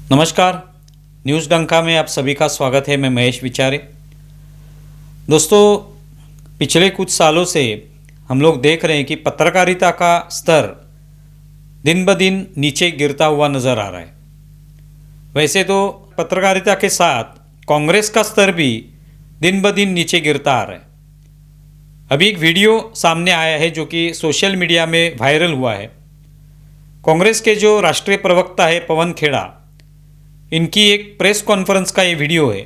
नमस्कार, न्यूज़ डंका में आप सभी का स्वागत है। मैं महेश विचारे। दोस्तों, पिछले कुछ सालों से हम लोग देख रहे हैं कि पत्रकारिता का स्तर दिन ब दिन नीचे गिरता हुआ नज़र आ रहा है। वैसे तो पत्रकारिता के साथ कांग्रेस का स्तर भी दिन ब दिन नीचे गिरता आ रहा है। अभी एक वीडियो सामने आया है जो कि सोशल मीडिया में वायरल हुआ है। कांग्रेस के जो राष्ट्रीय प्रवक्ता है पवन खेड़ा, इनकी एक प्रेस कॉन्फ्रेंस का ये वीडियो है।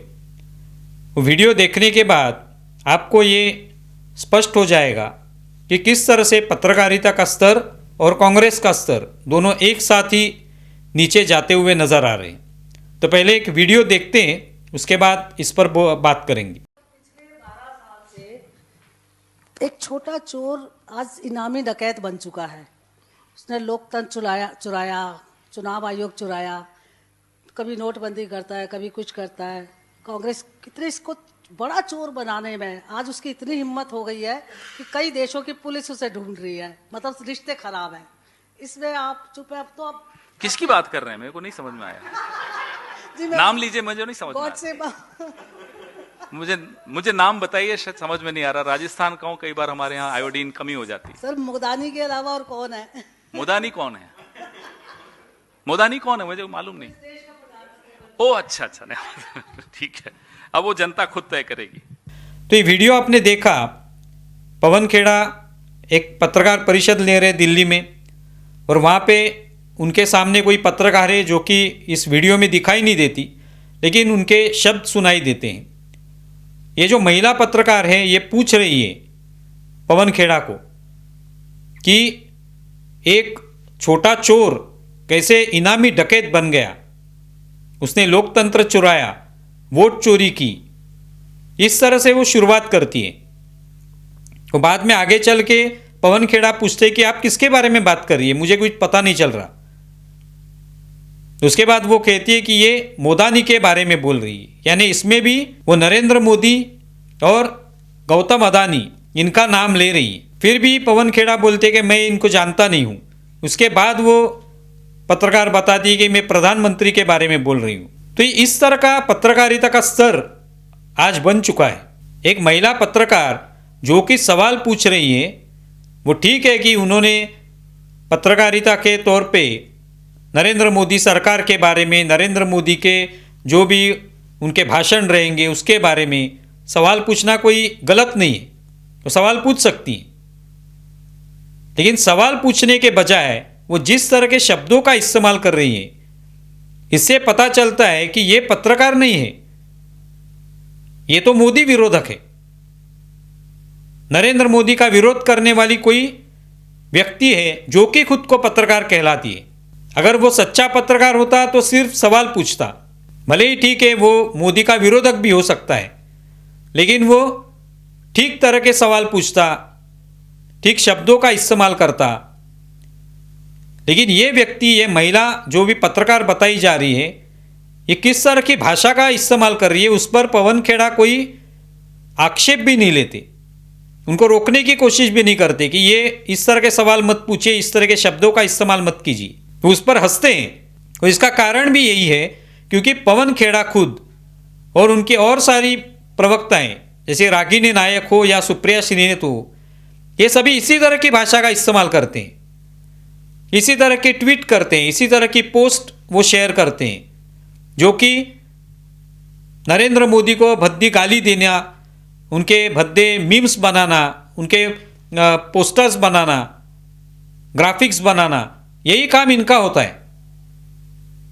वो वीडियो देखने के बाद आपको ये स्पष्ट हो जाएगा कि किस तरह से पत्रकारिता का स्तर और कांग्रेस का स्तर दोनों एक साथ ही नीचे जाते हुए नज़र आ रहे हैं। तो पहले एक वीडियो देखते हैं, उसके बाद इस पर बात करेंगे। पिछले 12 साल से एक छोटा चोर आज इनामी डकैत बन चुका है। उसने लोकतंत्र चुराया, चुनाव आयोग चुराया, कभी नोटबंदी करता है, कभी कुछ करता है। कांग्रेस कितने इसको बड़ा चोर बनाने में आज उसकी इतनी हिम्मत हो गई है कि कई देशों की पुलिस उसे ढूंढ रही है। मतलब रिश्ते खराब हैं। इसमें आप चुप है। अब तो आप किसकी बात कर रहे हैं? मेरे को नहीं समझ में आया। जी नाम लीजिए, मुझे नहीं समझ में गॉड आया। से मुझे नाम बताइए, शायद समझ में नहीं आ रहा। राजस्थान का हूं, कई बार हमारे यहाँ आयोडीन कमी हो जाती है। सर, मुगदानी के अलावा और कौन है? मोदानी कौन है? मोदानी कौन है मुझे मालूम नहीं। ओ अच्छा, ठीक है। अब वो जनता खुद तय करेगी। तो ये वीडियो आपने देखा, पवन खेड़ा एक पत्रकार परिषद ले रहे दिल्ली में, और वहाँ पे उनके सामने कोई पत्रकार है जो कि इस वीडियो में दिखाई नहीं देती, लेकिन उनके शब्द सुनाई देते हैं। ये जो महिला पत्रकार है ये पूछ रही है पवन खेड़ा को कि एक छोटा चोर कैसे इनामी डकैत बन गया, उसने लोकतंत्र चुराया, वोट चोरी की। इस तरह से वो शुरुआत करती है। तो बाद में आगे चल के पवन खेड़ा पूछते कि आप किसके बारे में बात कर रही है, मुझे कुछ पता नहीं चल रहा। उसके बाद वो कहती है कि ये मोदानी के बारे में बोल रही है, यानी इसमें भी वो नरेंद्र मोदी और गौतम अदानी इनका नाम ले रही है। फिर भी पवन खेड़ा बोलते कि मैं इनको जानता नहीं हूँ। उसके बाद वो पत्रकार बताती है कि मैं प्रधानमंत्री के बारे में बोल रही हूँ। तो इस तरह का पत्रकारिता का स्तर आज बन चुका है। एक महिला पत्रकार जो कि सवाल पूछ रही है, वो ठीक है कि उन्होंने पत्रकारिता के तौर पे नरेंद्र मोदी सरकार के बारे में, नरेंद्र मोदी के जो भी उनके भाषण रहेंगे उसके बारे में सवाल पूछना कोई गलत नहीं है, तो सवाल पूछ सकती हैं। लेकिन सवाल पूछने के बजाय वो जिस तरह के शब्दों का इस्तेमाल कर रही है, इससे पता चलता है कि ये पत्रकार नहीं है, ये तो मोदी विरोधक है। नरेंद्र मोदी का विरोध करने वाली कोई व्यक्ति है जो कि खुद को पत्रकार कहलाती है। अगर वो सच्चा पत्रकार होता तो सिर्फ सवाल पूछता। भले ही ठीक है, वो मोदी का विरोधक भी हो सकता है, लेकिन वो ठीक तरह के सवाल पूछता, ठीक शब्दों का इस्तेमाल करता। लेकिन ये व्यक्ति, ये महिला जो भी पत्रकार बताई जा रही है, ये किस तरह की भाषा का इस्तेमाल कर रही है, उस पर पवन खेड़ा कोई आक्षेप भी नहीं लेते, उनको रोकने की कोशिश भी नहीं करते कि ये इस तरह के सवाल मत पूछिए, इस तरह के शब्दों का इस्तेमाल मत कीजिए। तो उस पर हंसते हैं। और इसका कारण भी यही है क्योंकि पवन खेड़ा खुद और उनकी और सारी प्रवक्ताएं, जैसे रागिनी नायक हो या सुप्रिया श्रीनेत हो, ये सभी इसी तरह की भाषा का इस्तेमाल करते हैं, इसी तरह के ट्वीट करते हैं, इसी तरह की पोस्ट वो शेयर करते हैं, जो कि नरेंद्र मोदी को भद्दी गाली देना, उनके भद्दे मीम्स बनाना, उनके पोस्टर्स बनाना, ग्राफिक्स बनाना, यही काम इनका होता है।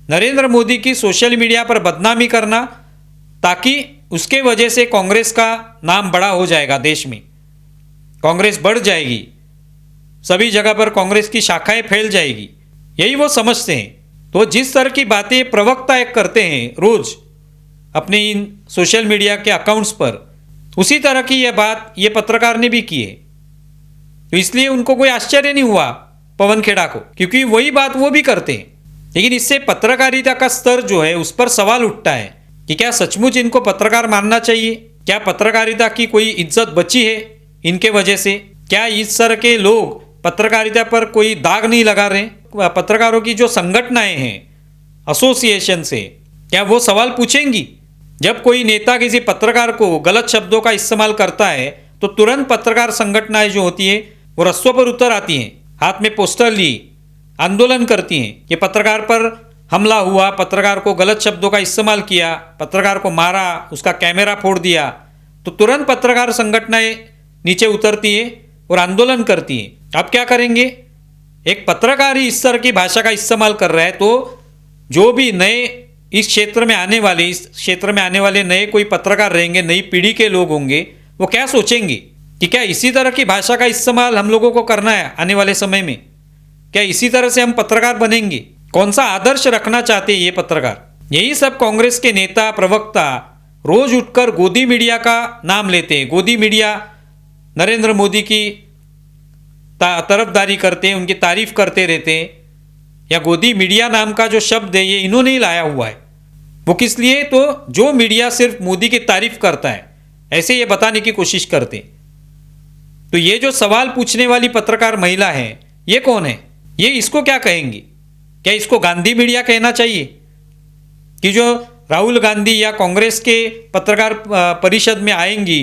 नरेंद्र मोदी की सोशल मीडिया पर बदनामी करना, ताकि उसके वजह से कांग्रेस का नाम बड़ा हो जाएगा, देश में कांग्रेस बढ़ जाएगी, सभी जगह पर कांग्रेस की शाखाएं फैल जाएगी, यही वो समझते हैं। तो जिस तरह की बातें प्रवक्ता एक करते हैं रोज अपने इन सोशल मीडिया के अकाउंट्स पर, उसी तरह की यह बात ये पत्रकार ने भी की है। तो इसलिए उनको कोई आश्चर्य नहीं हुआ पवन खेड़ा को, क्योंकि वही बात वो भी करते हैं। लेकिन इससे पत्रकारिता का स्तर जो है उस पर सवाल उठता है कि क्या सचमुच इनको पत्रकार मानना चाहिए? क्या पत्रकारिता की कोई इज्जत बची है इनके वजह से? क्या इस तरह के लोग पत्रकारिता पर कोई दाग नहीं लगा रहे? पत्रकारों की जो संगठनाएं हैं एसोसिएशन से, क्या वो सवाल पूछेंगी? जब कोई नेता किसी पत्रकार को गलत शब्दों का इस्तेमाल करता है तो तुरंत पत्रकार संगठनाएं जो होती है वो रस्सों पर उतर आती हैं, हाथ में पोस्टर लिए आंदोलन करती हैं कि पत्रकार पर हमला हुआ, पत्रकार को गलत शब्दों का इस्तेमाल किया, पत्रकार को मारा, उसका कैमरा फोड़ दिया। तो तुरंत पत्रकार संगठनाएं नीचे उतरती हैं और आंदोलन करती हैं। अब क्या करेंगे? एक पत्रकार ही इस तरह की भाषा का इस्तेमाल कर रहा है तो जो भी नए इस क्षेत्र में आने वाले नए कोई पत्रकार रहेंगे, नई पीढ़ी के लोग होंगे, वो क्या सोचेंगे कि क्या इसी तरह की भाषा का इस्तेमाल हम लोगों को करना है आने वाले समय में? क्या इसी तरह से हम पत्रकार बनेंगे? कौन सा आदर्श रखना चाहते हैं ये पत्रकार? यही सब कांग्रेस के नेता प्रवक्ता रोज उठकर गोदी मीडिया का नाम लेते हैं। गोदी मीडिया नरेंद्र मोदी की तरफदारी करते हैं, उनकी तारीफ करते रहते हैं। या गोदी मीडिया नाम का जो शब्द है ये इन्होंने ही लाया हुआ है। वो किस लिए? तो जो मीडिया सिर्फ मोदी की तारीफ करता है, ऐसे ये बताने की कोशिश करते हैं। तो ये जो सवाल पूछने वाली पत्रकार महिला है, ये कौन है? ये इसको क्या कहेंगी? क्या इसको गांधी मीडिया कहना चाहिए कि जो राहुल गांधी या कांग्रेस के पत्रकार परिषद में आएंगी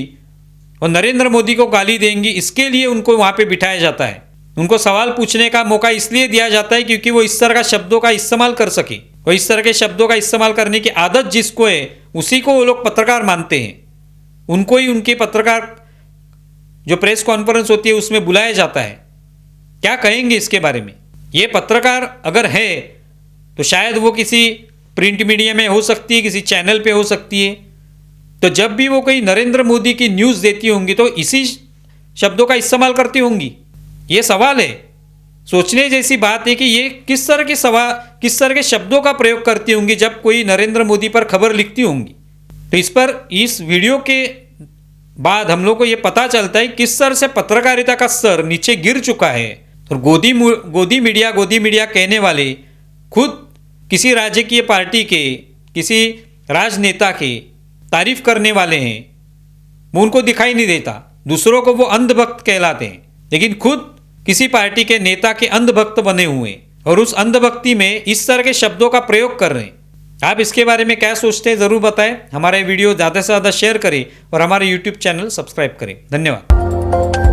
और नरेंद्र मोदी को गाली देंगी, इसके लिए उनको वहां पे बिठाया जाता है? उनको सवाल पूछने का मौका इसलिए दिया जाता है क्योंकि वो इस तरह का शब्दों का इस्तेमाल कर सके, और इस तरह के शब्दों का इस्तेमाल करने की आदत जिसको है उसी को वो लोग पत्रकार मानते हैं। उनको ही उनके पत्रकार जो प्रेस कॉन्फ्रेंस होती है उसमें बुलाया जाता है। क्या कहेंगे इसके बारे में? ये पत्रकार अगर है तो शायद वो किसी प्रिंट मीडिया में हो सकती है, किसी चैनल पे हो सकती है। तो जब भी वो कोई नरेंद्र मोदी की न्यूज़ देती होंगी तो इसी शब्दों का इस्तेमाल करती होंगी। ये सवाल है, सोचने जैसी बात है कि ये किस तरह के शब्दों का प्रयोग करती होंगी जब कोई नरेंद्र मोदी पर खबर लिखती होंगी। तो इस वीडियो के बाद हम लोग को ये पता चलता है किस तरह से पत्रकारिता का स्तर नीचे गिर चुका है। और गोदी मीडिया कहने वाले खुद किसी राजकीय पार्टी के, किसी राजनेता के तारीफ करने वाले हैं, वो उनको दिखाई नहीं देता। दूसरों को वो अंधभक्त कहलाते हैं, लेकिन खुद किसी पार्टी के नेता के अंधभक्त बने हुए हैं और उस अंधभक्ति में इस तरह के शब्दों का प्रयोग कर रहे हैं। आप इसके बारे में क्या सोचते हैं ज़रूर बताएं। हमारा वीडियो ज़्यादा से ज़्यादा शेयर करें और हमारे YouTube चैनल सब्सक्राइब करें। धन्यवाद।